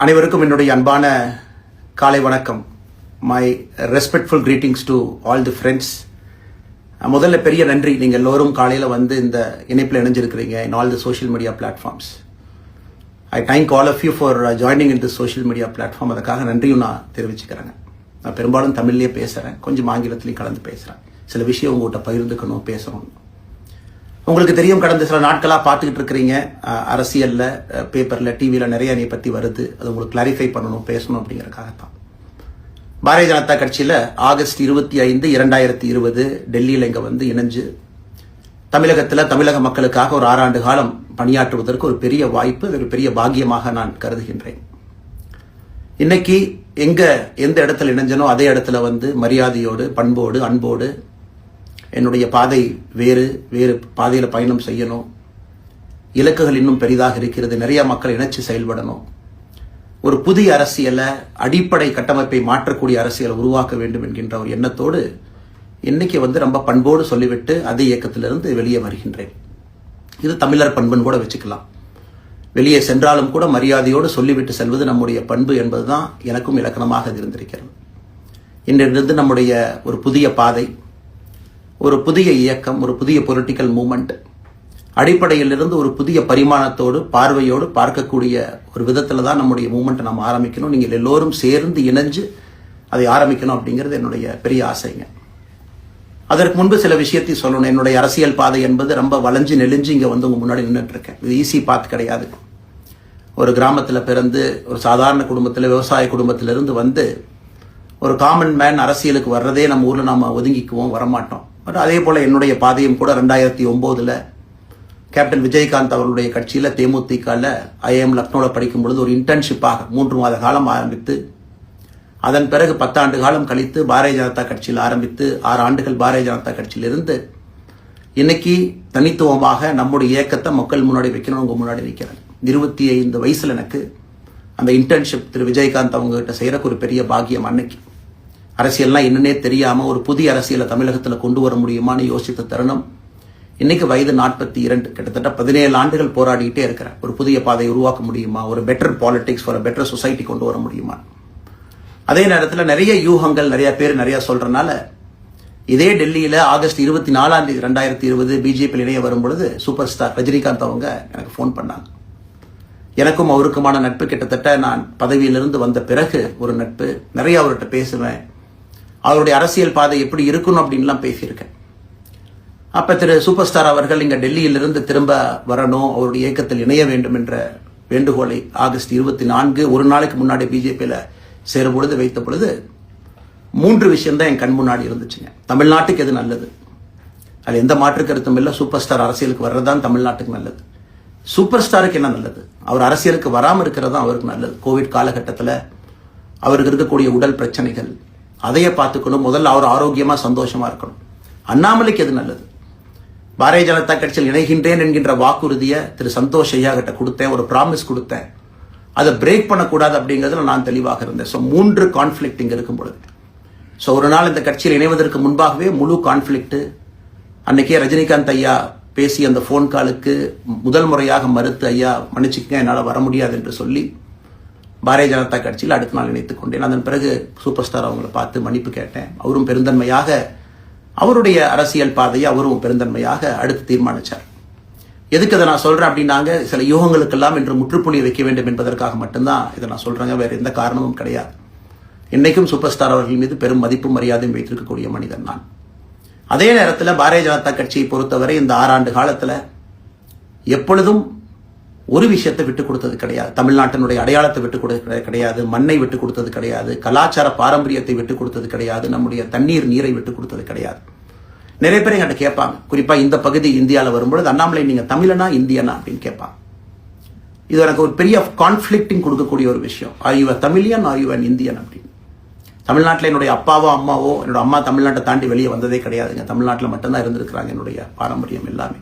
அனைவருக்கும் என்னுடைய அன்பான காலை வணக்கம். My respectful greetings to all the friends. முதல்ல பெரிய நன்றி, நீங்கள் எல்லோரும் காலையில் வந்து இந்த இணைப்பில் இணைஞ்சிருக்கிறீங்க in all the social media platforms. I thank all of you for joining in the social media platform. அதுக்காக நன்றியும் நான் தெரிவிச்சுக்கிறேங்க. நான் பெரும்பாலும் தமிழ்லேயே பேசுகிறேன், கொஞ்சம் ஆங்கிலத்திலையும் கலந்து பேசுகிறேன். சில விஷயம் உங்கள்கிட்ட பகிர்ந்துக்கணும், பேசணும். உங்களுக்கு தெரியும், கடந்த சில நாட்களாக பார்த்துக்கிட்டு இருக்கிறீங்க, அரசியலில், பேப்பரில், டிவியில் நிறைய என்னை பற்றி வருது. அது உங்களுக்கு கிளாரிஃபை பண்ணணும், பேசணும் அப்படிங்கிறதுக்காகத்தான். பாரதிய ஜனதா கட்சியில் ஆகஸ்ட் 25, 2020 டெல்லியில் இங்கே வந்து இணைஞ்சு தமிழகத்தில் தமிழக மக்களுக்காக ஒரு 6 ஆண்டு காலம் பணியாற்றுவதற்கு ஒரு பெரிய வாய்ப்பு, ஒரு பெரிய பாக்கியமாக நான் கருதுகின்றேன். இன்னைக்கு எந்த இடத்துல இணைஞ்சனோ அதே இடத்துல வந்து மரியாதையோடு, பண்போடு, அன்போடு என்னுடைய பாதை வேறு பாதையில் பயணம் செய்யணும். இலக்குகள் இன்னும் பெரிதாக இருக்கிறது. நிறைய மக்கள் இணைச்சு செயல்படணும். ஒரு புதிய அரசியலை, அடிப்படை கட்டமைப்பை மாற்றக்கூடிய அரசியலை உருவாக்க வேண்டும் என்கின்ற ஒரு எண்ணத்தோடு இன்னைக்கு வந்து ரொம்ப பண்போடு சொல்லிவிட்டு அதே இயக்கத்திலிருந்து வெளியே வருகின்றேன். இது தமிழர் பண்புன்னு கூட வச்சுக்கலாம். வெளியே சென்றாலும் கூட மரியாதையோடு சொல்லிவிட்டு செல்வது நம்முடைய பண்பு என்பதுதான் எனக்கும் இலக்கணமாக இருந்திருக்கிறது. இன்றிலிருந்து நம்முடைய ஒரு புதிய பாதை, ஒரு புதிய இயக்கம், ஒரு புதிய பொலிட்டிக்கல் மூவ்மெண்ட், அடிப்படையிலிருந்து ஒரு புதிய பரிமாணத்தோடு, பார்வையோடு பார்க்கக்கூடிய ஒரு விதத்தில் தான் நம்முடைய மூவ்மெண்ட்டை நம்ம ஆரம்பிக்கணும். நீங்கள் எல்லோரும் சேர்ந்து இணைஞ்சு அதை ஆரம்பிக்கணும் அப்படிங்கிறது என்னுடைய பெரிய ஆசைங்க. அதற்கு முன்பு சில விஷயத்தை சொல்லணும். என்னுடைய அரசியல் பாதை என்பது ரொம்ப வளைஞ்சு நெளிஞ்சு இங்கே வந்து உங்க முன்னாடி நின்றுட்டு இருக்கேன். இது ஈஸி பாத் கிடையாது. ஒரு கிராமத்தில் பிறந்து ஒரு சாதாரண குடும்பத்தில், விவசாய குடும்பத்திலிருந்து வந்து ஒரு காமன் மேன் அரசியலுக்கு வர்றதே நம்ம ஊரில் நம்ம ஒதுங்கிக்குவோம், வரமாட்டோம். பட் அதே போல் என்னுடைய பாதையும் கூட 2009 கேப்டன் விஜயகாந்த் அவர்களுடைய கட்சியில் தேமுதிகவில் ஐஎம் லக்னோவில் படிக்கும் பொழுது ஒரு இன்டர்ன்ஷிப்பாக 3 மாத காலம் ஆரம்பித்து, அதன் பிறகு 10 ஆண்டு காலம் கழித்து பாரதிய ஜனதா கட்சியில் ஆரம்பித்து 6 ஆண்டுகள் பாரதிய ஜனதா கட்சியில் இருந்து இன்னைக்கு தனித்துவமாக நம்முடைய இயக்கத்தை மக்கள் முன்னாடி வைக்கணும். உங்க முன்னாடி வைக்கிறேன். 25 வயசுல எனக்கு அந்த இன்டர்ன்ஷிப் திரு விஜயகாந்த் அவங்க கிட்ட செய்யறக்கு ஒரு பெரிய பாக்கியம். அன்னைக்கு அரசியல்லாம் என்னன்னே தெரியாம ஒரு புதிய அரசியலை தமிழகத்தில் கொண்டு வர முடியுமான்னு யோசித்த தருணம். இன்னைக்கு வயது 42, கிட்டத்தட்ட 17 ஆண்டுகள் போராடிக்கிட்டே இருக்கிறேன். ஒரு புதிய பாதையை உருவாக்க முடியுமா, ஒரு பெட்டர் பாலிடிக்ஸ், ஒரு பெட்டர் சொசைட்டி கொண்டு வர முடியுமா. அதே நேரத்தில் நிறைய யூகங்கள், நிறைய பேர் நிறைய சொல்றதுனால இதே டெல்லியில ஆகஸ்ட் 24, 2020 பிஜேபி இணைய வரும் பொழுது சூப்பர் ஸ்டார் ரஜினிகாந்த் அவங்க எனக்கு ஃபோன் பண்ணாங்க. எனக்கும் அவருக்குமான நட்பு கிட்டத்தட்ட நான் பதவியிலிருந்து வந்த பிறகு ஒரு நட்பு. நிறைய அவர்கிட்ட பேசுவேன். அவருடைய அரசியல் பாதை எப்படி இருக்கணும் அப்படின்லாம் பேசியிருக்கேன். அப்ப திரு சூப்பர் ஸ்டார் அவர்கள் இங்க டெல்லியிலிருந்து திரும்ப வரணும், அவருடைய இயக்கத்தில் இணைய வேண்டும் என்ற வேண்டுகோளை ஆகஸ்ட் 24 ஒரு நாளைக்கு முன்னாடி பிஜேபியில சேரும் பொழுது வைத்த பொழுது 3 விஷயம் தான் என் கண் முன்னாடி இருந்துச்சுங்க. தமிழ்நாட்டுக்கு எது நல்லது, அது எந்த மாற்று கருத்தும் இல்லை. சூப்பர் ஸ்டார் அரசியலுக்கு வர்றதுதான் தமிழ்நாட்டுக்கு நல்லது. சூப்பர் ஸ்டாருக்கு என்ன நல்லது, அவர் அரசியலுக்கு வராமல் இருக்கிறது தான் அவருக்கு நல்லது. கோவிட் காலகட்டத்தில் அவருக்கு இருக்கக்கூடிய உடல் பிரச்சனைகள், அதையே பார்த்துக்கணும். முதல்ல அவர் ஆரோக்கியமா சந்தோஷமா இருக்கணும். அண்ணாமலைக்கு எது நல்லது, பாரதிய ஜனதா கட்சியில் இணைகின்றேன் என்கின்ற வாக்குறுதியை திரு சந்தோஷ் ஐயா கிட்ட கொடுத்தேன், ஒரு ப்ராமிஸ் கொடுத்தேன். அதை பிரேக் பண்ணக்கூடாது அப்படிங்கிறதுல நான் தெளிவாக இருந்தேன். ஸோ 3 கான்ஃபிளிக்ட் இங்கே இருக்கும் பொழுது, ஸோ ஒரு நாள் இந்த கட்சியில் இணைவதற்கு முன்பாகவே முழு கான்ஃபிளிக்ட். அன்னைக்கே ரஜினிகாந்த் ஐயா பேசி அந்த ஃபோன் காலுக்கு முதல் முறையாக மறுத்து, ஐயா மன்னிச்சுக்கங்க, என்னால் வர முடியாது என்று சொல்லி பாரதிய ஜனதா கட்சியில் அடுத்த நாள் இணைத்துக் கொண்டேன். அதன் பிறகு சூப்பர் ஸ்டார் அவங்களை பார்த்து மன்னிப்பு கேட்டேன். அவரும் பெருந்தன்மையாக அவருடைய அரசியல் பாதையை அவரும் பெருந்தன்மையாக அடுத்து தீர்மானிச்சார். எதுக்கு அதை நான் சொல்றேன் அப்படின்னாங்க, சில யூகங்களுக்கெல்லாம் இன்று முற்றுப்புள்ளி வைக்க வேண்டும் என்பதற்காக மட்டும்தான் இதை நான் சொல்றேங்க. வேற எந்த காரணமும் கிடையாது. இன்னைக்கும் சூப்பர் ஸ்டார் அவர்கள் மீது பெரும் மதிப்பும் மரியாதையும் வைத்திருக்கக்கூடிய மனிதன் நான். அதே நேரத்தில் பாரதிய ஜனதா கட்சியை பொறுத்தவரை இந்த 6 ஆண்டு காலத்தில் எப்பொழுதும் ஒரு விஷயத்தை விட்டு கொடுத்தது கிடையாது. தமிழ்நாட்டினுடைய அடையாளத்தை விட்டு கொடுத்தது கிடையாது, மண்ணை விட்டு கொடுத்தது கிடையாது, கலாச்சார பாரம்பரியத்தை விட்டு கொடுத்தது கிடையாது, நம்முடைய தண்ணீர் நீரை விட்டு கொடுத்தது கிடையாது. நிறைய பேர் என்கிட்ட கேட்பாங்க, குறிப்பா இந்த பகுதி இந்தியாவில் வரும்பொழுது, அண்ணாமலை நீங்க தமிழனா இந்தியனா அப்படின்னு கேட்பாங்க. இது எனக்கு ஒரு பெரிய கான்ஃபிளிக்டிங் கொடுக்கக்கூடிய ஒரு விஷயம். Are you Tamilian, are you an Indian அப்படின்னு. தமிழ்நாட்டில் என்னுடைய அப்பாவோ அம்மாவோ, என்னோட அம்மா தமிழ்நாட்டை தாண்டி வெளியே வந்ததே கிடையாதுங்க. தமிழ்நாட்டில் மட்டும்தான் இருந்திருக்கிறாங்க. என்னுடைய பாரம்பரியம் எல்லாமே.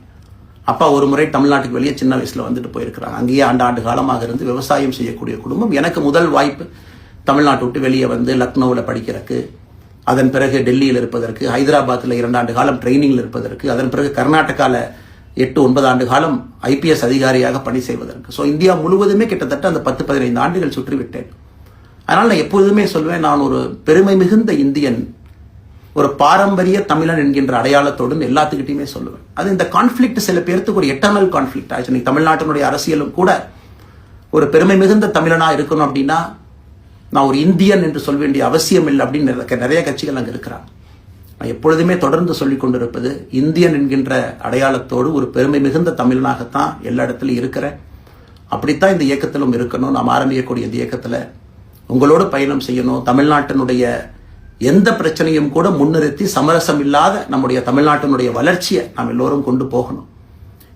அப்பா ஒரு முறை தமிழ்நாட்டுக்கு வெளியே சின்ன வயசுல வந்துட்டு போயிருக்கிறாங்க. அங்கேயே ஆண்டு காலமாக இருந்து விவசாயம் செய்யக்கூடிய குடும்பம். எனக்கு முதல் வாய்ப்பு தமிழ்நாட்டை விட்டு வெளியே வந்து லக்னோவில் படிக்கிறதுக்கு, அதன் பிறகு டெல்லியில் இருப்பதற்கு, ஹைதராபாத்தில் 2 ஆண்டு காலம் ட்ரைனிங்ல இருப்பதற்கு, அதன் பிறகு கர்நாடகாவில் 8-9 ஆண்டு காலம் IPS அதிகாரியாக பணி செய்வதற்கு. ஸோ இந்தியா முழுவதுமே கிட்டத்தட்ட அந்த 10-15 ஆண்டுகள் சுற்றிவிட்டேன். அதனால் நான் எப்பொழுதுமே சொல்வேன், நான் ஒரு பெருமை மிகுந்த இந்தியன், ஒரு பாரம்பரிய தமிழன் என்கின்ற அடையாளத்தோடு எல்லாத்துக்கிட்டையுமே சொல்லுவேன். அது இந்த கான்ஃபிளிக்ட் சில பேருக்கு ஒரு எட்டர்னல் கான்ஃபிளிக்ட் ஆச்சு. இன்னைக்கு தமிழ்நாட்டினுடைய அரசியலும் கூட ஒரு பெருமை மிகுந்த தமிழனா இருக்கணும் அப்படின்னா நான் ஒரு இந்தியன் என்று சொல்ல வேண்டிய அவசியம் இல்லை அப்படின்னு நிறைய கட்சிகள் அங்கே இருக்கிறாங்க. நான் எப்பொழுதுமே தொடர்ந்து சொல்லிக் கொண்டிருப்பது, இந்தியன் என்கின்ற அடையாளத்தோடு ஒரு பெருமை மிகுந்த தமிழனாகத்தான் எல்லா இடத்துலையும் இருக்கிறேன். அப்படித்தான் இந்த இயக்கத்திலும் இருக்கணும். நாம் ஆரம்பிக்கக்கூடிய இந்த இயக்கத்தில் உங்களோடு பயணம் செய்யணும். தமிழ்நாட்டினுடைய எந்த பிரச்சனையும் கூட முன்னிறுத்தி சமரசம் இல்லாத நம்முடைய தமிழ்நாட்டினுடைய வளர்ச்சியை நாம் எல்லோரும் கொண்டு போகணும்.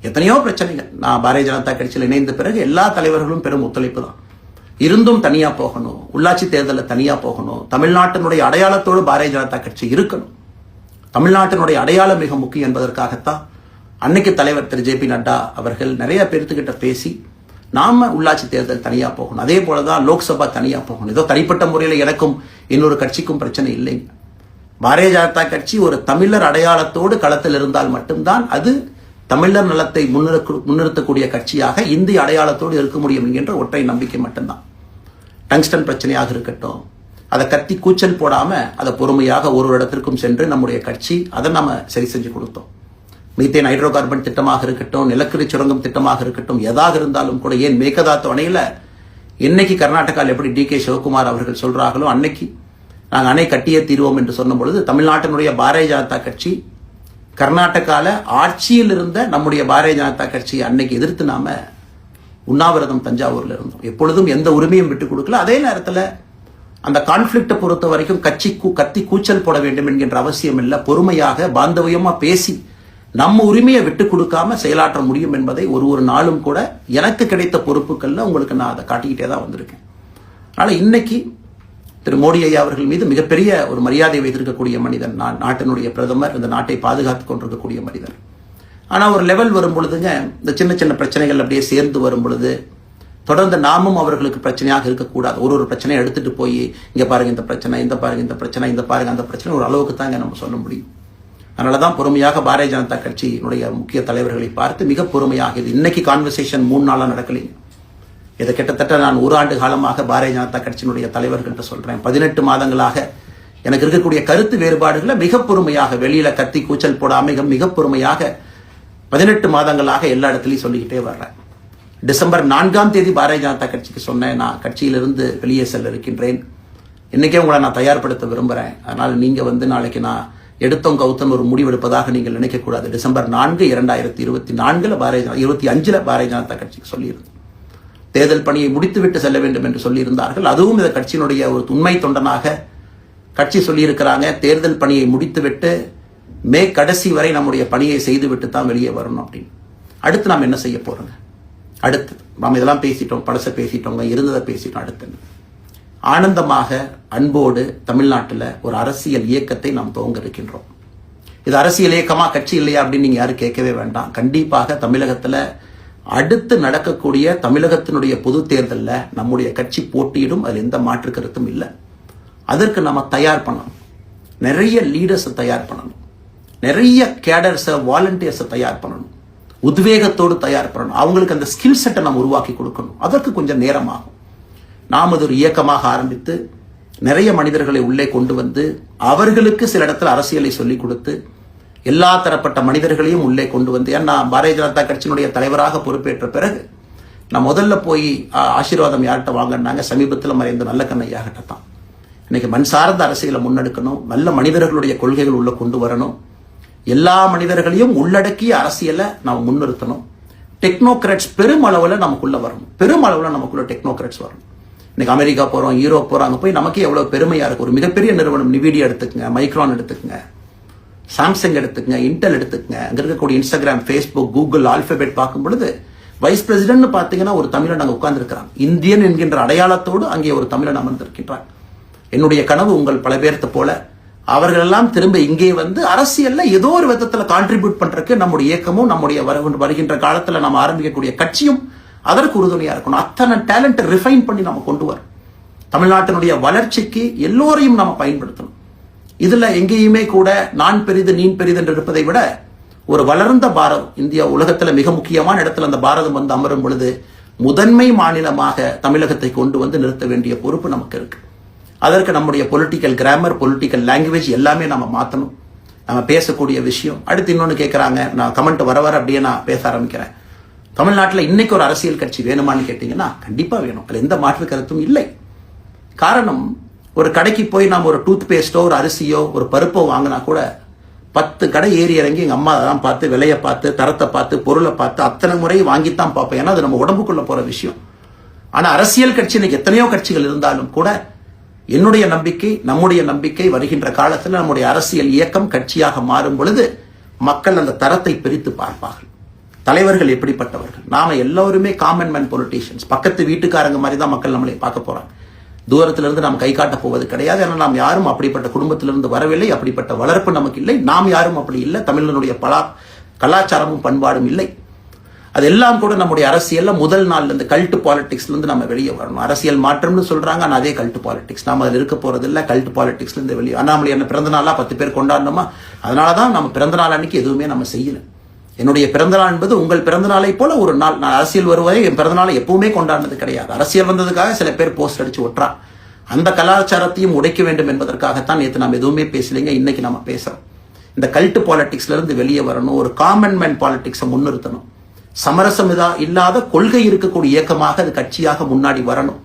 எத்தனையோ பிரச்சனைகள், நான் பாரதிய ஜனதா கட்சியில் இணைந்த பிறகு எல்லா தலைவர்களும் பெரும் ஒத்துழைப்பு தான் இருந்தும் தனியா போகணும், உள்ளாட்சி தேர்தலில் தனியா போகணும், தமிழ்நாட்டினுடைய அடையாளத்தோடு பாரதிய ஜனதா கட்சி இருக்கணும், தமிழ்நாட்டினுடைய அடையாளம் மிக முக்கியம் என்பதற்காகத்தான் அன்னைக்கு தலைவர் திரு JP நட்டா அவர்கள் நிறைய பேர்த்துக்கிட்ட பேசி நாம உள்ளாட்சி தேர்தல் தனியா போகணும், அதே போலதான் லோக்சபா தனியா போகணும். ஏதோ தனிப்பட்ட முறையில் எனக்கும் இன்னொரு கட்சிக்கும் பிரச்சனை இல்லைங்க. பாரதிய ஜனதா கட்சி ஒரு தமிழர் அடையாளத்தோடு களத்தில் இருந்தால் மட்டும்தான் அது தமிழர் நலத்தை முன்னிறுத்தக்கூடிய கட்சியாக இந்திய அடையாளத்தோடு இருக்க முடியும் என்கின்ற ஒற்றை நம்பிக்கை மட்டும்தான். டங்ஸ்டன் பிரச்சனையாக இருக்கட்டும், அதை கத்தி கூச்சல் போடாம அதை பொறுமையாக ஒரு இடத்திற்கும் சென்று நம்முடைய கட்சி அதை நம்ம சரி செஞ்சு கொடுத்தோம். மீத்தேன் ஹைட்ரோ கார்பன் திட்டமாக இருக்கட்டும், நிலக்கரி சுரங்கம் திட்டமாக இருக்கட்டும், எதாக இருந்தாலும் கூட, ஏன் மேகதாத்து அணையில இன்னைக்கு கர்நாடகாவில் எப்படி DK சிவகுமார் அவர்கள் சொல்றாங்களோ அன்னைக்கு நாங்கள் அணை கட்டியே தீர்வோம் என்று சொன்ன பொழுது தமிழ்நாட்டினுடைய பாரதிய ஜனதா கட்சி கர்நாடகால ஆட்சியில் இருந்த நம்முடைய பாரதிய ஜனதா கட்சியை அன்னைக்கு எதிர்த்து நாம உண்ணாவிரதம் தஞ்சாவூர்ல இருந்தோம். எப்பொழுதும் எந்த உரிமையும் விட்டு கொடுக்கல. அதே நேரத்தில் அந்த கான்ஃபிளிக்டை பொறுத்த வரைக்கும் கத்தி கூச்சல் போட வேண்டும் என்கின்ற அவசியம் இல்லை. பொறுமையாக பாந்தவியமா பேசி நம்ம உரிமையை விட்டு கொடுக்காம செயலாற்ற முடியும் என்பதை ஒரு நாளும் கூட எனக்கு கிடைத்த பொறுப்புகள்ல உங்களுக்கு நான் அதை காட்டிக்கிட்டே தான் வந்திருக்கேன். அதனால இன்னைக்கு திரு மோடி ஐயா அவர்கள் மீது மிகப்பெரிய ஒரு மரியாதை வைத்திருக்கக்கூடிய மனிதன், நாட்டினுடைய பிரதமர், இந்த நாட்டை பாதுகாத்துக் கொண்டிருக்கக்கூடிய மனிதர். ஆனா ஒரு லெவல் வரும் பொழுதுங்க, இந்த சின்ன சின்ன பிரச்சனைகள் அப்படியே சேர்ந்து வரும் பொழுது தொடர்ந்து நாமும் அவர்களுக்கு பிரச்சனையாக இருக்கக்கூடாது. ஒரு பிரச்சனையை எடுத்துட்டு போய் இங்க பாருங்க இந்த பிரச்சனை, இந்த பாருங்க இந்த பிரச்சனை, இந்த பாருங்க அந்த பிரச்சனை, ஒரு அளவுக்கு தாங்க நம்ம சொல்ல முடியும். அதனாலதான் பொறுமையாக பாரதிய ஜனதா கட்சியினுடைய முக்கிய தலைவர்களை பார்த்து மிக பொறுமையாக, இது இன்னைக்கு கான்வர்சேஷன் 3 நாளா நடக்கலைங்க. இதை கிட்டத்தட்ட நான் 1 ஆண்டு காலமாக பாரதிய ஜனதா கட்சியினுடைய தலைவர்கள்ட்ட சொல்றேன். 18 மாதங்களாக எனக்கு இருக்கக்கூடிய கருத்து வேறுபாடுகளை மிக பொறுமையாக, வெளியில கத்தி கூச்சல் போடாம மிக பொறுமையாக 18 மாதங்களாக எல்லா இடத்துலையும் சொல்லிக்கிட்டே வர்றேன். டிசம்பர் 4ஆம் தேதி பாரதிய ஜனதா கட்சிக்கு சொன்னேன், நான் கட்சியிலிருந்து வெளியே செல்ல இருக்கின்றேன், இன்னைக்கே உங்களை நான் தயார்படுத்த விரும்புறேன். அதனால நீங்க நாளைக்கு நான் எடுத்தோம் கவுத்தம் ஒரு முடிவெடுப்பதாக நீங்கள் நினைக்கக்கூடாது. டிசம்பர் 4, 2024 25 பாரதிய ஜனதா கட்சிக்கு சொல்லியிருந்தேன். தேர்தல் பணியை முடித்துவிட்டு செல்ல வேண்டும் என்று சொல்லியிருந்தார்கள். அதுவும் இந்த கட்சியினுடைய ஒரு உண்மை தொண்டனாக கட்சி சொல்லியிருக்கிறாங்க, தேர்தல் பணியை முடித்துவிட்டு மே கடைசி வரை நம்முடைய பணியை செய்துவிட்டு தான் வெளியே வரணும் அப்படின்னு. அடுத்து நாம் என்ன செய்ய போறோங்க? அடுத்து நாம் இதெல்லாம் பேசிட்டோம், பழச பேசிட்டோங்க, இருந்ததை பேசிட்டோம். அடுத்து ஆனந்தமாக அன்போடு தமிழ்நாட்டில் ஒரு அரசியல் இயக்கத்தை நாம் துவங்க இருக்கின்றோம். இது அரசியல் இயக்கமா கட்சி இல்லையா அப்படின்னு நீங்க யாரும் கேட்கவே வேண்டாம். கண்டிப்பாக தமிழகத்துல அடுத்து நடக்கக்கூடிய தமிழகத்தினுடைய பொது தேர்தலில் நம்முடைய கட்சி போட்டியிடும், அதில் எந்த மாற்று கருத்தும் இல்லை. அதற்கு நம்ம தயார் பண்ணணும், நிறைய லீடர்ஸை தயார் பண்ணணும், நிறைய கேடர்ஸை, வாலண்டியர்ஸை தயார் பண்ணணும், உத்வேகத்தோடு தயார் பண்ணணும். அவங்களுக்கு அந்த ஸ்கில் செட்டை நம்ம உருவாக்கி கொடுக்கணும். அதற்கு கொஞ்சம் நேரமாகும். நாம் அது ஒரு இயக்கமாக ஆரம்பித்து நிறைய மனிதர்களை உள்ளே கொண்டு வந்து அவர்களுக்கு சில இடத்துல அரசியலை சொல்லிக் கொடுத்து எல்லா தரப்பட்ட மனிதர்களையும் உள்ளே கொண்டு வந்து, ஏன்னா பாரதிய ஜனதா கட்சியினுடைய தலைவராக பொறுப்பேற்ற பிறகு நான் முதல்ல போய் ஆசீர்வாதம் யார்கிட்ட வாங்கினாங்க, சமீபத்தில் மறைந்த நல்ல கண்ணையாகிட்ட தான். இன்னைக்கு மண் சார்ந்த அரசியலை முன்னெடுக்கணும், நல்ல மனிதர்களுடைய கொள்கைகள் உள்ள கொண்டு வரணும், எல்லா மனிதர்களையும் உள்ளடக்கிய அரசியலை நாம் முன்னிறுத்தணும். டெக்னோக்ராட்ஸ் பெருமளவில் நமக்குள்ள வரணும், பெருமளவில் நமக்குள்ள டெக்னோக்ராட்ஸ் வரணும். இன்னைக்கு அமெரிக்கா போறோம், யூரோப் போறோம், அங்கே போய் நமக்கே எவ்வளவு பெருமையா இருக்கு. ஒரு மிகப்பெரிய நிறுவனம் நிவிடியா எடுத்துக்கங்க, மைக்ரான் எடுத்துக்கங்க, சாம்சங் எடுத்துக்கங்க, இன்டெல் எடுத்துக்கங்க, அங்க இருக்கக்கூடிய இன்ஸ்டாகிராம், ஃபேஸ்புக், கூகுள், ஆல்பபெட் பார்க்கும் பொழுது வைஸ் பிரசிடென்ட் பாத்தீங்கன்னா ஒரு தமிழன் அங்க உட்கார்ந்து இருக்கிறாங்க. இந்தியன் என்கின்ற அடையாளத்தோடு அங்கே ஒரு தமிழன் அமர்ந்திருக்கின்றார். என்னுடைய கனவு உங்கள் பல பேர்த்த போல அவர்கள் எல்லாம் திரும்ப இங்கே வந்து அரசியல்ல ஏதோ ஒரு விதத்துல கான்ட்ரிபியூட் பண்றதுக்கு நம்முடைய இயக்கமும் நம்முடைய வருகின்ற காலத்துல நம்ம ஆரம்பிக்கக்கூடிய கட்சியும் அதற்கு உறுதுணையா இருக்கணும். அத்தனை டேலண்ட் ரிஃபைன் பண்ணி நம்ம கொண்டு வரோம். தமிழ்நாட்டினுடைய வளர்ச்சிக்கு எல்லோரையும் நம்ம பயன்படுத்தணும். இதுல எங்கேயுமே கூட நான் பெரிது நீ பெரிது என்று இருப்பதை விட ஒரு வளர்ந்த பாரதம், இந்தியா உலகத்துல மிக முக்கியமான இடத்துல அந்த பாரதம் வந்து அமரும் பொழுது முதன்மை மாநிலமாக தமிழகத்தை கொண்டு வந்து நிறுத்த வேண்டிய பொறுப்பு நமக்கு இருக்கு. அதற்கு நம்முடைய பொலிட்டிக்கல் கிராமர், பொலிட்டிக்கல் லாங்குவேஜ் எல்லாமே நம்ம மாற்றணும். நம்ம பேசக்கூடிய விஷயம். அடுத்து இன்னொன்று கேட்குறாங்க, நான் கமெண்ட் வர அப்படியே நான் பேச ஆரம்பிக்கிறேன். தமிழ்நாட்டில் இன்னைக்கு ஒரு அரசியல் கட்சி வேணுமான்னு கேட்டீங்கன்னா கண்டிப்பா வேணும். அது எந்த மாற்று கருத்தும் இல்லை. காரணம், ஒரு கடைக்கு போய் நாம் ஒரு டூத் பேஸ்டோ, ஒரு அரிசியோ, ஒரு பருப்போ வாங்கினா கூட 10 கடை ஏறி இறங்கி எங்க அம்மா அதெல்லாம் பார்த்து, விலையை பார்த்து, தரத்தை பார்த்து, பொருளை பார்த்து அத்தனை முறை வாங்கித்தான் பார்ப்பேன். ஏன்னா அது நம்ம உடம்புக்குள்ள போற விஷயம். ஆனா அரசியல் கட்சி இன்னைக்கு எத்தனையோ கட்சிகள் இருந்தாலும் கூட என்னுடைய நம்பிக்கை, நம்முடைய நம்பிக்கை, வருகின்ற காலத்தில் நம்முடைய அரசியல் இயக்கம் கட்சியாக மாறும் பொழுது மக்கள் அந்த தரத்தை பிரித்து பார்ப்பார்கள். தலைவர்கள் எப்படிப்பட்டவர்கள்? நாம எல்லாருமே காமன் மேன் பொலிட்டீஷியன்ஸ். பக்கத்து வீட்டுக்காரங்க மாதிரி தான் மக்கள் நம்மளை பார்க்க போறாங்க. தூரத்திலிருந்து நாம் கை காட்ட போவது கிடையாது. ஏன்னா நாம் யாரும் அப்படிப்பட்ட குடும்பத்திலிருந்து வரவில்லை, அப்படிப்பட்ட வளர்ப்பு நமக்கு இல்லை, நாம் யாரும் அப்படி இல்லை, தமிழனுடைய கலாச்சாரமும் பண்பாடும் இல்லை. அதெல்லாம் கூட நம்முடைய அரசியல்ல முதல் நாள்ல இருந்து கல்ட் பாலிடிக்ஸ்ல இருந்து நம்ம வெளியே வரணும். அரசியல் மாற்றம்னு சொல்றாங்க, ஆனா அதே கல்ட் பாலிடிக்ஸ். நாம அதில் இருக்க போறது இல்லை. கல்ட் பாலிடிக்ஸ்ல இருந்து வெளியே. அண்ணாமலை என்ன பிறந்த நாளா 10 பேர் கொண்டாடணுமா? அதனாலதான் நம்ம பிறந்த நாள் அன்னைக்கு எதுவுமே நம்ம செய்யல. என்னுடைய பிறந்தநாள் என்பது உங்கள் பிறந்தநாளை போல ஒரு நாள். நான் அரசியல் வருவதை என் பிறந்தநாளை எப்பவுமே கொண்டாடினது கிடையாது. அரசியல் வந்ததுக்காக சில பேர் போஸ்ட் அடிச்சு ஒட்டுறா. அந்த கலாச்சாரத்தையும் உடைக்க வேண்டும் என்பதற்காகத்தான் நேற்று நாம் எதுவுமே பேசலைங்க. இன்னைக்கு நம்ம பேசுறோம். இந்த கல்ட் பாலிடிக்ஸ்ல இருந்து வெளியே வரணும். ஒரு காமன் மேன் பாலிடிக்ஸை முன்னிறுத்தணும். சமரசம் இல்லாத கொள்கை இருக்கக்கூடிய இயக்கமாக அது கட்சியாக முன்னாடி வரணும்.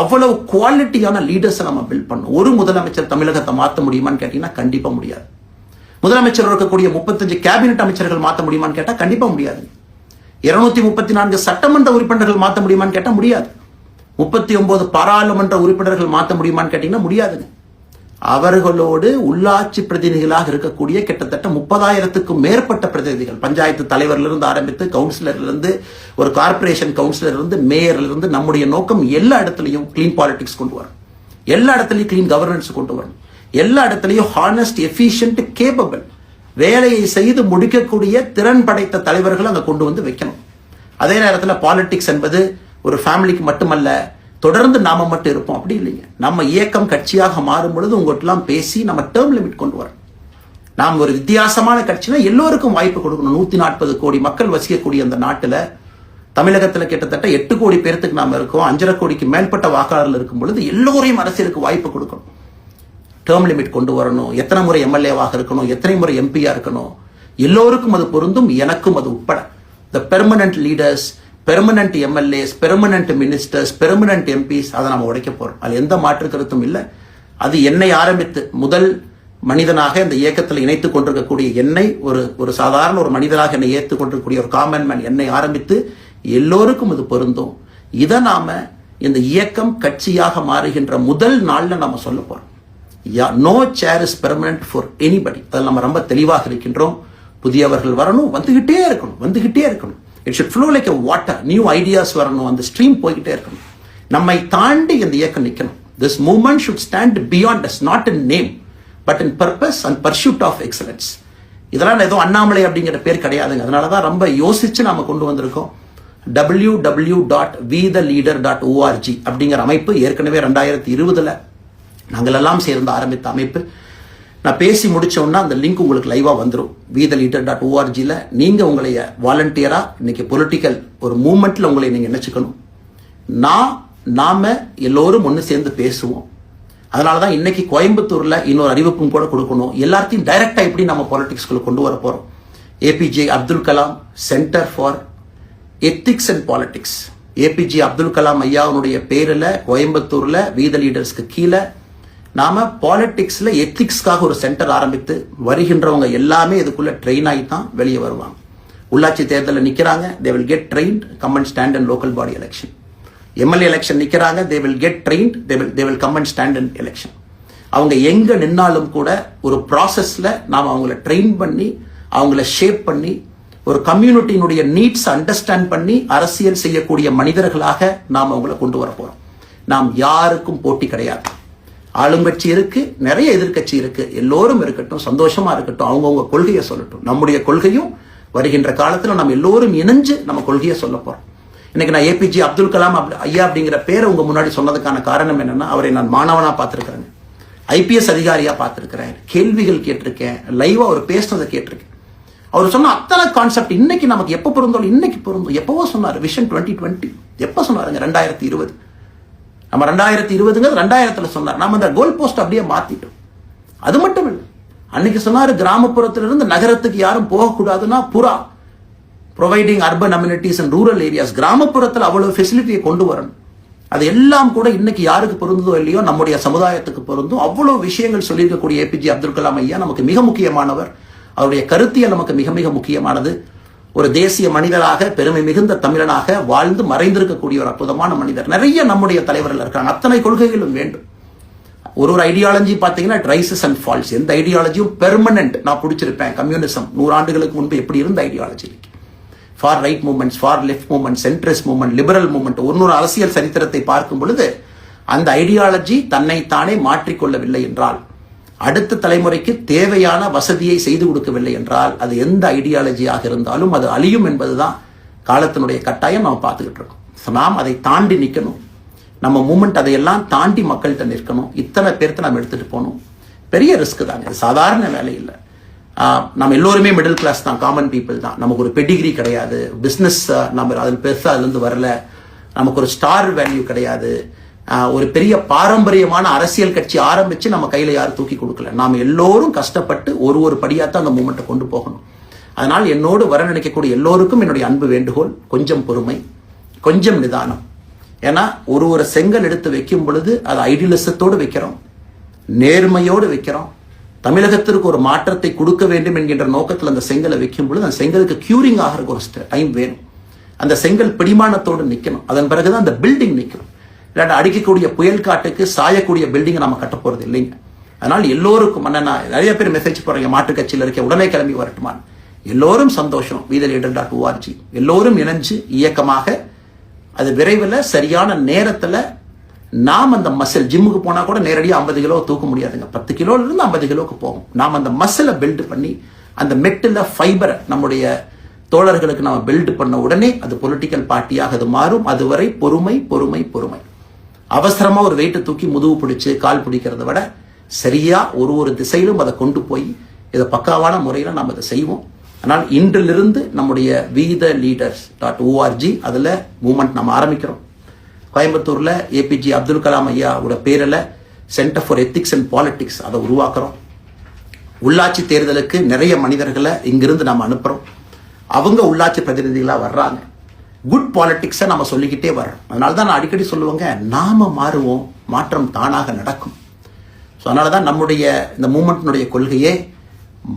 அவ்வளவு குவாலிட்டியான லீடர்ஸை நம்ம பில்ட் பண்ணணும். ஒரு முதலமைச்சர் தமிழகத்தை மாற்ற முடியுமான்னு கேட்டீங்கன்னா கண்டிப்பா முடியாது. முதலமைச்சர் இருக்கக்கூடிய 35 கேபினெட் அமைச்சர்கள் மாற்ற முடியுமான்னு கேட்டா கண்டிப்பா முடியாது. 234 சட்டமன்ற உறுப்பினர்கள் மாற்ற முடியுமான்னு கேட்டா முடியாது. 39 பாராளுமன்ற உறுப்பினர்கள் மாற்ற முடியுமான்னு கேட்டீங்கன்னா முடியாதுங்க. அவர்களோடு உள்ளாட்சி பிரதிநிதிகளாக இருக்கக்கூடிய கிட்டத்தட்ட 30,000க்கும் மேற்பட்ட பிரதிநிதிகள், பஞ்சாயத்து தலைவரிலிருந்து ஆரம்பித்து கவுன்சிலரிலிருந்து, ஒரு கார்பரேஷன் கவுன்சிலரிலிருந்து, மேயரிலிருந்து, நம்முடைய நோக்கம் எல்லா இடத்துலையும் கிளீன் பாலிடிக்ஸ் கொண்டு வரணும். எல்லா இடத்துலையும் கிளீன் கவர்னன்ஸ் கொண்டு வரணும். எல்லா இடத்துலையும் ஹானஸ்ட், எஃபிஷியன்ட், கேப்பபிள், வேலையை செய்து முடிக்கக்கூடிய திறன் படைத்த தலைவர்கள் அங்க கொண்டு வந்து வைக்கணும். அதே நேரத்தில் பாலிடிக்ஸ் என்பது ஒரு ஃபேமிலிக்கு மட்டுமல்ல, தொடர்ந்து நாம மட்டும் இருப்போம் அப்படி இல்லைங்க. நம்ம இயக்கம் கட்சியாக மாறும் பொழுது உங்கள்கிட்டலாம் பேசி நம்ம டேர்ம் லிமிட் கொண்டு வரணும். நாம் ஒரு வித்தியாசமான கட்சினா எல்லோருக்கும் வாய்ப்பு கொடுக்கணும். 140 கோடி மக்கள் வசிக்கக்கூடிய அந்த நாட்டில், தமிழகத்தில் கிட்டத்தட்ட 8 கோடி பேருக்கு நாம இருக்கோம். 5.5 கோடிக்கு மேற்பட்ட வாக்காளர்கள் இருக்கும் பொழுது எல்லோரையும் அரசியலுக்கு வாய்ப்பு கொடுக்கணும். டேர்ம் லிமிட் கொண்டு வரணும். எத்தனை முறை எம்எல்ஏவாக இருக்கணும், எத்தனை முறை எம்பியா இருக்கணும், எல்லோருக்கும் அது பொருந்தும், எனக்கும் அது உட்பட. The permanent leaders, permanent MLAs, permanent ministers, permanent MPs, அதை நம்ம உடைக்க போறோம். அது எந்த மாற்று கருத்தும் இல்லை. அது என்னை ஆரம்பித்து முதல் மனிதனாக இந்த இயக்கத்தில் இணைத்துக் கொண்டிருக்கக்கூடிய என்னை, ஒரு சாதாரண ஒரு மனிதனாக என்னை ஏற்றுக் கொண்டிருக்கக்கூடிய ஒரு காமன் மேன் என்னை ஆரம்பித்து எல்லோருக்கும் இது பொருந்தும். இதை நாம இந்த இயக்கம் கட்சியாக மாறுகின்ற முதல் நாள்ல நாம சொல்ல போறோம். No chair is permanent for anybody. அதில் நம்ம ரொம்ப தெளிவாக இருக்கின்றோம். புதியவர்கள் வரணும், வந்துகிட்டே இருக்கணும். It should flow like a water. New ideas வரணும், அந்த ஸ்ட்ரீம் போய்கிட்டே இருக்கணும். நம்மை தாண்டி இந்த இயக்கம் நிற்கணும். This movement should stand beyond us, not in name but in purpose and pursuit of excellence. இதெல்லாம் ஏதோ அண்ணாமலை அப்படிங்கிற பேர் கிடையாதுங்க. அதனாலதான் ரொம்ப யோசிச்சு நாம கொண்டு வந்திருக்கோம். www.vetheleader.org அப்படிங்கிற அமைப்பு ஏற்கனவே 2020 நாங்கள் எல்லாம் சேர்ந்து ஆரம்பித்த அமைப்பு. நான் பேசி முடிச்சோம்னா அந்த லிங்க் உங்களுக்கு லைவா வந்துடும். vetheleader.org-ல நீங்க உங்களைய வாலண்டியரா இன்னைக்கு பொலிட்டிக்கல் ஒரு மூவ்மெண்ட்ல உங்களை நீங்க நினைச்சுக்கணும். நாம எல்லோரும் ஒன்று சேர்ந்து பேசுவோம். அதனாலதான் இன்னைக்கு கோயம்புத்தூர்ல இன்னொரு அறிவிப்பும் கூட கொடுக்கணும். எல்லாத்தையும் டைரக்டா எப்படி நம்ம பாலிடிக்ஸ்குள்ள கொண்டு வர போறோம். APJ Abdul Kalam centre for ethics and politics, APJ Abdul Kalam ஐயாவுடைய பேரில் கோயம்புத்தூர்ல வீத லீடர்ஸ்க்கு கீழே நாம பாலிடிக்ஸ்ல எத்திக்ஸ்க்காக ஒரு சென்டர் ஆரம்பித்து வருகின்றவங்க எல்லாமே இதுக்குள்ள ட்ரெயின் ஆகி தான் வெளியே வருவாங்க. உள்ளாட்சி தேர்தலில் நிக்கிறாங்க, they will get trained, come and stand in local body election. MLA election நிக்கிறாங்க, they will get trained, they will come and stand in election. அவங்க எங்க நின்னாலும் கூட ஒரு ப்ராசஸ்ல நாம அவங்கள ட்ரெயின் பண்ணி, அவங்கள ஷேப் பண்ணி, ஒரு கம்யூனிட்டியினுடைய நீட்ஸ் அண்டர்ஸ்டாண்ட் பண்ணி அரசியல் செய்யக்கூடிய மனிதர்களாக நாம் அவங்கள கொண்டு வர போறோம். நாம் யாருக்கும் போட்டி கிடையாது. ஆளுங்கட்சி இருக்கு, நிறைய எதிர்கட்சி இருக்கு, எல்லோரும் இருக்கட்டும், சந்தோஷமா இருக்கட்டும், அவங்கவுங்க கொள்கையை சொல்லட்டும். நம்முடைய கொள்கையும் வருகின்ற காலத்துல நம்ம எல்லோரும் இணைஞ்சு நம்ம கொள்கையை சொல்ல போறோம். இன்னைக்கு நான் ஏபிஜே அப்துல் கலாம் ஐயா அப்படிங்கிற பேரை உங்க முன்னாடி சொன்னதுக்கான காரணம் என்னன்னா, அவரை நான் மாணவனா பார்த்திருக்கிறேன், ஐபிஎஸ் அதிகாரியா பார்த்திருக்கிறேன், கேள்விகள் கேட்டிருக்கேன், லைவா அவர் பேசுனதை கேட்டிருக்கேன். அவர் சொன்ன அத்தனை கான்செப்ட் இன்னைக்கு நமக்கு எப்போ பொருந்தோம், இன்னைக்கு பொருந்தும். எப்பவோ சொன்னார் விஷன் 2020, எப்போ சொன்னாருங்க? 2020. நம்ம 2020ங்கிறது 2000 சொன்னார். நம்ம அந்த கோல் போஸ்ட் அப்படியே மாத்திட்டோம். அது மட்டும் இல்லை, அன்னைக்கு சொன்னாரு கிராமப்புறத்திலிருந்து நகரத்துக்கு யாரும் போகக்கூடாதுன்னா புறா providing urban amenities and rural areas, கிராமப்புறத்தில் அவ்வளவு ஃபெசிலிட்டியை கொண்டு வரணும். அது எல்லாம் கூட இன்னைக்கு யாருக்கு பொருந்ததோ இல்லையோ நம்முடைய சமுதாயத்துக்கு பொருந்தும். அவ்வளவு விஷயங்கள் சொல்லியிருக்கக்கூடிய ஏபிஜே அப்துல் கலாம் ஐயா நமக்கு மிக முக்கியமானவர். அவருடைய கருத்தியல் நமக்கு மிக மிக முக்கியமானது. ஒரு தேசிய மனிதராக, பெருமை மிகுந்த தமிழனாக வாழ்ந்து மறைந்திருக்கக்கூடிய ஒரு அற்புதமான மனிதர். நிறைய நம்முடைய தலைவர்கள் இருக்காங்க. அத்தனை கொள்கைகளும் வேண்டும். ஒரு ஐடியாலஜி பார்த்தீங்கன்னா இட் ரைசஸ் அண்ட் ஃபால்ஸ். எந்த ஐடியாலஜியும் பெர்மனன்ட் நான் பிடிச்சிருப்பேன். கம்யூனிசம் 100 ஆண்டுகளுக்கு முன்பு எப்படி இருந்த ideology, for right movements, for left movement, centrist movement, liberal movement, ஒரு அரசியல் சரித்திரத்தை பார்க்கும் பொழுது அந்த ஐடியாலஜி தன்னைத்தானே மாற்றிக்கொள்ளவில்லை என்றால், அடுத்த தலைமுறைக்கு தேவையான வசதியை செய்து கொடுக்கவில்லை என்றால், அது எந்த ஐடியாலஜியாக இருந்தாலும் அது அழியும் என்பதுதான் காலத்தினுடைய கட்டாயம். நம்ம பார்த்துக்கிட்டு இருக்கோம். நாம் அதை தாண்டி நிற்கணும். நம்ம மூமெண்ட் அதையெல்லாம் தாண்டி மக்கள்கிட்ட நிற்கணும். இத்தனை பேர்த்த நம்ம எடுத்துட்டு போகணும். பெரிய ரிஸ்க் தாங்க, சாதாரண வேலை இல்லை. நம்ம எல்லோருமே மிடில் கிளாஸ் தான், காமன் பீப்புள் தான். நமக்கு ஒரு பெடிகிரி கிடையாது, பிஸ்னஸ் நம்ம அதில் பெருசாக அதுலேருந்து வரல, நமக்கு ஒரு ஸ்டார் வேல்யூ கிடையாது, ஒரு பெரிய பாரம்பரியமான அரசியல் கட்சி ஆரம்பித்து நம்ம கையில் யாரும் தூக்கி கொடுக்கல. நாம் எல்லோரும் கஷ்டப்பட்டு ஒரு படியாக தான் அந்த மூமெண்ட்டை கொண்டு போகணும். அதனால் என்னோடு வர நினைக்கக்கூடிய எல்லோருக்கும் என்னுடைய அன்பு வேண்டுகோள், கொஞ்சம் பொறுமை, கொஞ்சம் நிதானம். ஏன்னா ஒரு செங்கல் எடுத்து வைக்கும் பொழுது அது ஐடியலிசத்தோடு வைக்கிறோம், நேர்மையோடு வைக்கிறோம். தமிழகத்திற்கு ஒரு மாற்றத்தை கொடுக்க வேண்டும் என்கின்ற நோக்கத்தில் அந்த செங்கலை வைக்கும் பொழுது அந்த செங்கலுக்கு கியூரிங் ஆகிறதுக்கு ஒரு டைம் வேணும். அந்த செங்கல் பிடிமானத்தோடு நிற்கணும். அதன் பிறகுதான் அந்த பில்டிங் நிற்கணும். இல்லாட்டி அடிக்கக்கூடிய புயல் காட்டுக்கு சாயக்கூடிய பில்டிங்கை நம்ம கட்ட போறது இல்லைங்க. அதனால் எல்லோருக்கும் நிறைய பேர் மெசேஜ் போடுறீங்க, மாற்று கட்சியில் இருக்க உடனே கிளம்பி வரட்டுமான். எல்லோரும் சந்தோஷம். wethereader.org எல்லோரும் இணைஞ்சு இயக்கமாக அது விரைவில் சரியான நேரத்தில் நாம் அந்த மசில், ஜிம்முக்கு போனால் கூட நேரடியாக 50 கிலோ தூக்க முடியாதுங்க, 10 கிலோலேருந்து 50 கிலோக்கு போகும். நாம் அந்த மசிலை பில்டு பண்ணி அந்த மெட்டில் ஃபைபரை நம்முடைய தோழர்களுக்கு நம்ம பில்டு பண்ண உடனே அது பொலிட்டிக்கல் பார்ட்டியாக அது மாறும். அதுவரை பொறுமை பொறுமை பொறுமை. அவசரமாக ஒரு வெயிட்டை தூக்கி முதுகு பிடிச்சு கால் பிடிக்கிறத விட சரியா ஒரு திசையிலும் அதை கொண்டு போய் இதை பக்காவான முறையில் நாம் அதை செய்வோம். ஆனால் இன்றிலிருந்து நம்முடைய wethereader.org அதில் மூமெண்ட் நம்ம ஆரம்பிக்கிறோம். கோயம்புத்தூர்ல ஏபிஜே அப்துல் கலாம் ஐயாவோட பேரில் centre for ethics and politics அதை உருவாக்குறோம். உள்ளாட்சி தேர்தலுக்கு நிறைய மனிதர்களை இங்கிருந்து நம்ம அனுப்புறோம். அவங்க உள்ளாட்சி பிரதிநிதிகளாக வர்றாங்க. குட் பாலிடிக்ஸை நம்ம சொல்லிக்கிட்டே வர்றோம். அதனால தான் நான் அடிக்கடி சொல்லுவாங்க, நாம மாறுவோம், மாற்றம் தானாக நடக்கும். ஸோ அதனால தான் நம்முடைய இந்த மூமெண்ட்டினுடைய கொள்கையே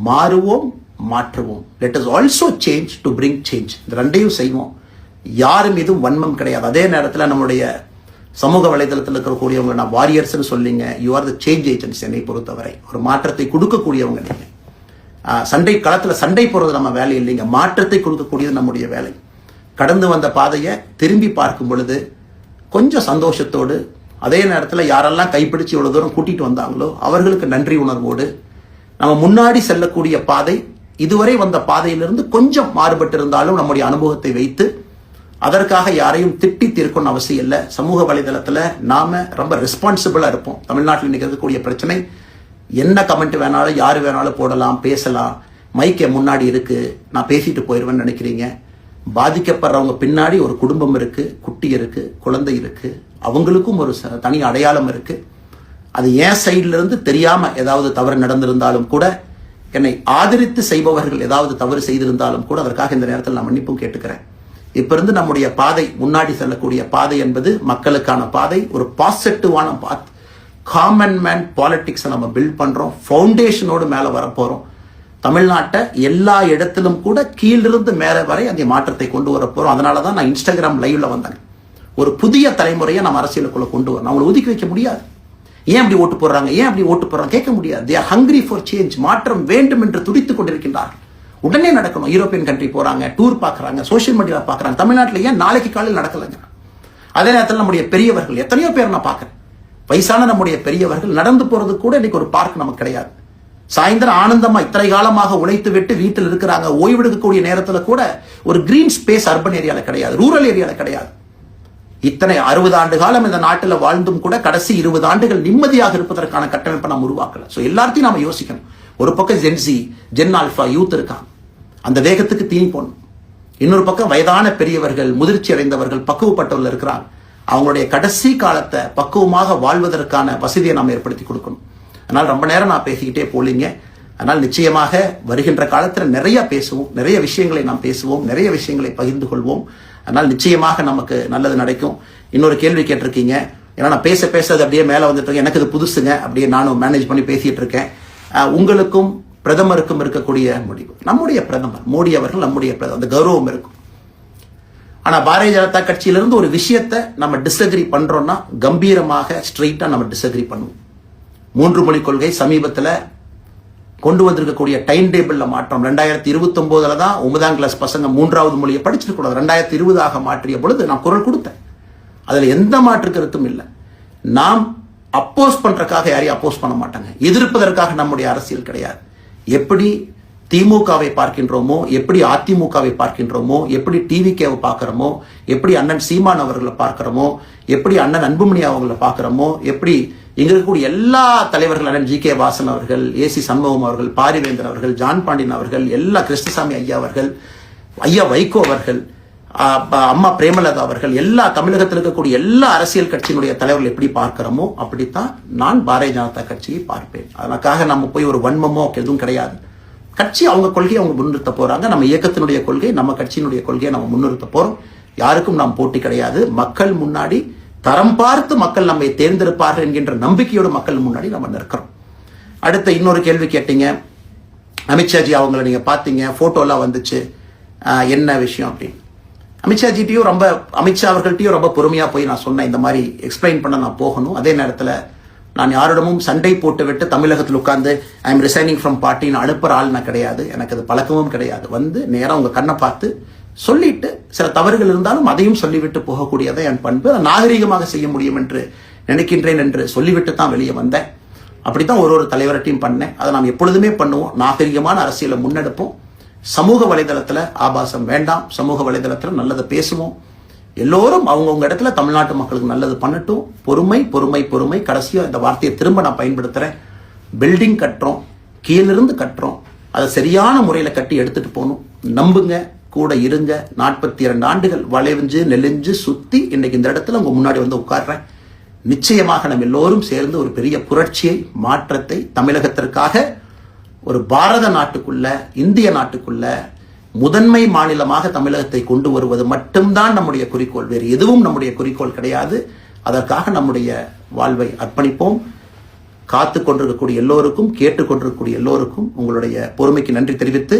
மாறுவோம், மாற்றுவோம். Let us also change to bring change. இந்த ரெண்டையும் செய்வோம். யாரும் எதுவும் வன்மம் கிடையாது. அதே நேரத்தில் நம்முடைய சமூக வலைதளத்தில் இருக்கக்கூடியவங்க நான் வாரியர்ஸ்னு சொல்லிங்க, you are the change agents. என்னை பொறுத்தவரை ஒரு மாற்றத்தை கொடுக்கக்கூடியவங்க நீங்கள். சண்டை களத்தில் சண்டை போடுறது நம்ம வேலை இல்லைங்க, மாற்றத்தை கொடுக்கக்கூடியது நம்முடைய வேலை. கடந்து வந்த பாதையை திரும்பி பார்க்கும் பொழுது கொஞ்சம் சந்தோஷத்தோடு, அதே நேரத்தில் யாரெல்லாம் கைப்பிடிச்சு இவ்வளோ தூரம் கூட்டிகிட்டு வந்தாங்களோ அவர்களுக்கு நன்றி உணர்வோடு, நம்ம முன்னாடி செல்லக்கூடிய பாதை இதுவரை வந்த பாதையிலிருந்து கொஞ்சம் மாறுபட்டு இருந்தாலும் நம்முடைய அனுபவத்தை வைத்து அதற்காக யாரையும் திட்டி தீர்க்கணும்னு அவசியம் இல்லை. சமூக வலைதளத்தில் நாம ரொம்ப ரெஸ்பான்சிபிளாக இருப்போம். தமிழ்நாட்டில் இன்னைக்கு இருக்கக்கூடிய பிரச்சனை, என்ன கமெண்ட் வேணாலும் யார் வேணாலும் போடலாம், பேசலாம், மைக்கே முன்னாடி இருக்கு, நான் பேசிட்டு போயிடுவேன்னு நினைக்கிறீங்க. பாதிக்கப்படுறவங்க பின்னாடி ஒரு குடும்பம் இருக்கு, குட்டி இருக்கு, குழந்தை இருக்கு, அவங்களுக்கும் ஒரு தனி அடையாளம் இருக்கு. அது என் சைட்ல இருந்து தெரியாம ஏதாவது தவறு நடந்திருந்தாலும் கூட, என்னை ஆதரித்து செய்பவர்கள் ஏதாவது தவறு செய்திருந்தாலும் கூட அதற்காக இந்த நேரத்தில் நான் மன்னிப்பும் கேட்டுக்கிறேன். இப்ப இருந்து நம்முடைய பாதை, முன்னாடி செல்லக்கூடிய பாதை என்பது மக்களுக்கான பாதை, ஒரு பாசிட்டிவான பாத். காமன் மேன் பாலிடிக்ஸை நம்ம பில்ட் பண்றோம். ஃபவுண்டேஷனோடு மேலே வரப்போறோம். தமிழ்நாட்டை எல்லா இடத்திலும் கூட கீழிருந்து மேலே வரை அந்த மாற்றத்தை கொண்டு வர போறோம். அதனால தான் நான் இன்ஸ்டாகிராம் லைவ்ல வந்தேன். ஒரு புதிய தலைமுறையை நம்ம அரசியலுக்குள்ள கொண்டு வரணும். அவங்களை ஒதுக்கி வைக்க முடியாது. ஏன் அப்படி ஓட்டு போடுறாங்க, ஏன் அப்படி ஓட்டு போடுறாங்க கேட்க முடியாது. They are hungry for change. மாற்றம் வேண்டும் என்று துடித்துக் கொண்டிருக்கின்றார்கள். உடனே நடக்கணும். யூரோப்பியன் கண்ட்ரி போறாங்க, டூர் பார்க்குறாங்க, சோஷியல் மீடியாவில் பார்க்குறாங்க. தமிழ்நாட்டில் ஏன் நாளைக்கு காலையில் நடக்கலைங்க? அதே நேரத்தில் நம்முடைய பெரியவர்கள் எத்தனையோ பேர் நான் பார்க்குறேன். வயசான நம்முடைய பெரியவர்கள் நடந்து போறது கூட இன்னைக்கு ஒரு பார்க் நமக்கு கிடையாது. சாயந்தரம் ஆனந்தமா இத்தனை காலமாக உழைத்து விட்டு வீட்டில் இருக்கிறாங்க. ஓய்வெடுக்கக்கூடிய நேரத்தில் கூட ஒரு கிரீன் ஸ்பேஸ் அர்பன் ஏரியாவில் கிடையாது, ரூரல் ஏரியாவில் கிடையாது. இத்தனை 60 ஆண்டு காலம் இந்த நாட்டில் வாழ்ந்தும் கூட கடைசி 20 ஆண்டுகள் நிம்மதியாக இருப்பதற்கான கட்டமைப்பை நாம் உருவாக்கல. ஸோ எல்லாத்தையும் நாம யோசிக்கணும். ஒரு பக்கம் ஜென்சி, ஜென் ஆல்பா யூத் இருக்காங்க. அந்த வேகத்துக்கு தீனி போடணும். இன்னொரு பக்கம் வயதான பெரியவர்கள், முதிர்ச்சி அடைந்தவர்கள், பக்குவப்பட்டவர்கள் இருக்கிறாங்க. அவங்களுடைய கடைசி காலத்தை பக்குவமாக வாழ்வதற்கான வசதியை நாம் ஏற்படுத்தி கொடுக்கணும். அதனால் ரொம்ப நேரம் நான் பேசிக்கிட்டே போலீங்க. அதனால் நிச்சயமாக வருகின்ற காலத்தில் நிறைய பேசுவோம், நிறைய விஷயங்களை நாம் பேசுவோம், நிறைய விஷயங்களை பகிர்ந்து கொள்வோம். அதனால் நிச்சயமாக நமக்கு நல்லது நடக்கும். இன்னொரு கேள்வி கேட்டிருக்கீங்க. ஏன்னா நான் பேச அது அப்படியே மேலே வந்துட்டு இருக்கேன், எனக்கு இது புதுசுங்க, அப்படியே நானும் மேனேஜ் பண்ணி பேசிட்டு இருக்கேன். உங்களுக்கும் பிரதமருக்கும் இருக்கக்கூடிய முடிவு, நம்முடைய பிரதமர் மோடி அவர்கள் நம்முடைய பிரதமர், அந்த கௌரவம் இருக்கும். ஆனா பாரதிய ஜனதா கட்சியிலிருந்து ஒரு விஷயத்தை நம்ம டிஸ்அக்ரி பண்றோம்னா கம்பீரமாக ஸ்ட்ரெயிட்டா நம்ம டிஸ்அக்ரி பண்ணுவோம். 3 மொழி கொள்கை சமீபத்தில் கொண்டு வந்திருக்கக்கூடிய டைம் டேபிள்ல மாற்றம் 2029 தான் 9ஆம் கிளாஸ் பசங்க 3வது மொழியை படிச்சிருக்க கூடாது, 2020 மாற்றிய பொழுது நான் குரல் கொடுத்தேன். அதுல எந்த மாற்று கருத்தும் இல்லை. நாம் அப்போஸ் பண்றதுக்காக யாரையும் அப்போஸ் பண்ண மாட்டாங்க, எதிர்ப்பதற்காக நம்முடைய அரசியல் கிடையாது. எப்படி திமுகவை பார்க்கின்றோமோ, எப்படி அதிமுகவை பார்க்கின்றோமோ, எப்படி டிவிகேவை பார்க்கிறோமோ, எப்படி அண்ணன் சீமான் அவர்களை பார்க்கிறோமோ, எப்படி அண்ணன் அன்புமணி அவர்களை பார்க்கிறோமோ, எப்படி இங்க இருக்கக்கூடிய எல்லா தலைவர்கள், அண்ணன் ஜி.கே. வாசன் அவர்கள், ஏசி சண்முகம் அவர்கள், பாரிவேந்தர் அவர்கள், ஜான் பாண்டியன் அவர்கள், எல்லா கிருஷ்ணசாமி ஐயா அவர்கள், ஐயா வைகோ அவர்கள், அம்மா பிரேமலதா அவர்கள், எல்லா தமிழகத்தில் இருக்கக்கூடிய எல்லா அரசியல் கட்சியினுடைய தலைவர்கள் எப்படி பார்க்கிறோமோ அப்படித்தான் நான் பாரதிய ஜனதா கட்சியை பார்ப்பேன். அதற்காக நம்ம போய் ஒரு வன்மமோ எதுவும் கிடையாது. கட்சி அவங்க கொள்கையை அவங்க முன்னிறுத்த போறாங்க. நம்ம இயக்கத்தினுடைய கொள்கை, நம்ம கட்சியினுடைய கொள்கையை நம்ம முன்னிறுத்த போறோம். யாருக்கும் நாம் போட்டி கிடையாது. மக்கள் முன்னாடி தரம் பார்த்து மக்கள் நம்மை தேர்ந்தெடுப்பார்கள் என்கின்ற நம்பிக்கையோடு மக்கள் முன்னாடி நம்ம நிற்கிறோம். அடுத்த இன்னொரு கேள்வி கேட்டீங்க. அமித்ஷாஜி அவங்களை நீங்க பாத்தீங்க, போட்டோலாம் வந்துச்சு, என்ன விஷயம் அப்படின்னு. அமித்ஷாஜிட்டையும் அமித்ஷா அவர்கள்ட்டையும் ரொம்ப பொறுமையா போய் நான் சொன்னேன், இந்த மாதிரி எக்ஸ்பிளைன் பண்ண நான் போகணும். அதே நேரத்தில் நான் யாரிடமும் சண்டை போட்டு விட்டு தமிழகத்தில் உட்கார்ந்து ஐ எம் ரிசைனிங் ஃப்ரம் பார்ட்டின்னு அனுப்புற ஆள் நான் கிடையாது. எனக்கு அது பழக்கமும் கிடையாது. வந்து நேரம் உங்க கண்ணை பார்த்து சொல்லிட்டு சில தவறுகள் இருந்தாலும் அதையும் சொல்லிவிட்டு போகக்கூடியதை என் பண்பு. அதை நாகரிகமாக செய்ய முடியும் என்று நினைக்கின்றேன் என்று சொல்லிவிட்டு தான் வெளியே வந்தேன். அப்படித்தான் ஒரு தலைவர்கிட்டையும் பண்ணேன். அதை நாம் எப்பொழுதுமே பண்ணுவோம். நாகரிகமான அரசியலை முன்னெடுப்போம். சமூக வலைதளத்தில் ஆபாசம் வேண்டாம். சமூக வலைதளத்தில் நல்லதை பேசுவோம். எல்லோரும் அவங்கவுங்க இடத்துல தமிழ்நாட்டு மக்களுக்கு நல்லது பண்ணட்டும். பொறுமை பொறுமை பொறுமை. கடைசியாக இந்த வார்த்தையை திரும்ப நான் பயன்படுத்துறேன். பில்டிங் கட்டுறோம், கீழிருந்து கட்டுறோம், அதை சரியான முறையில் கட்டி எடுத்துட்டு போகணும். நம்புங்க, கூட இருங்க. 42 ஆண்டுகள் வளைஞ்சு நெளிஞ்சு சுத்தி இன்னைக்கு இந்த இடத்துல உங்க முன்னாடி வந்து உட்கார்றேன். நிச்சயமாக நம்ம எல்லோரும் சேர்ந்து ஒரு பெரிய புரட்சியை, மாற்றத்தை தமிழகத்திற்காக, ஒரு பாரத நாட்டுக்குள்ள, இந்திய நாட்டுக்குள்ள முதன்மை மாநிலமாக தமிழகத்தை கொண்டு வருவது மட்டும்தான் நம்முடைய குறிக்கோள். வேறு எதுவும் நம்முடைய குறிக்கோள் கிடையாது. அதற்காக நம்முடைய வாழ்வை அர்ப்பணிப்போம். காத்து கொண்டிருக்கக்கூடிய எல்லோருக்கும், கேட்டுக்கொண்டிருக்கக்கூடிய எல்லோருக்கும் உங்களுடைய பொறுமைக்கு நன்றி தெரிவித்து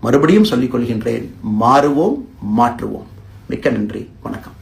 மறுபடியும் சொல்லிக் கொள்கின்றேன். மாறுவோம், மாற்றுவோம். மிக்க நன்றி. வணக்கம்.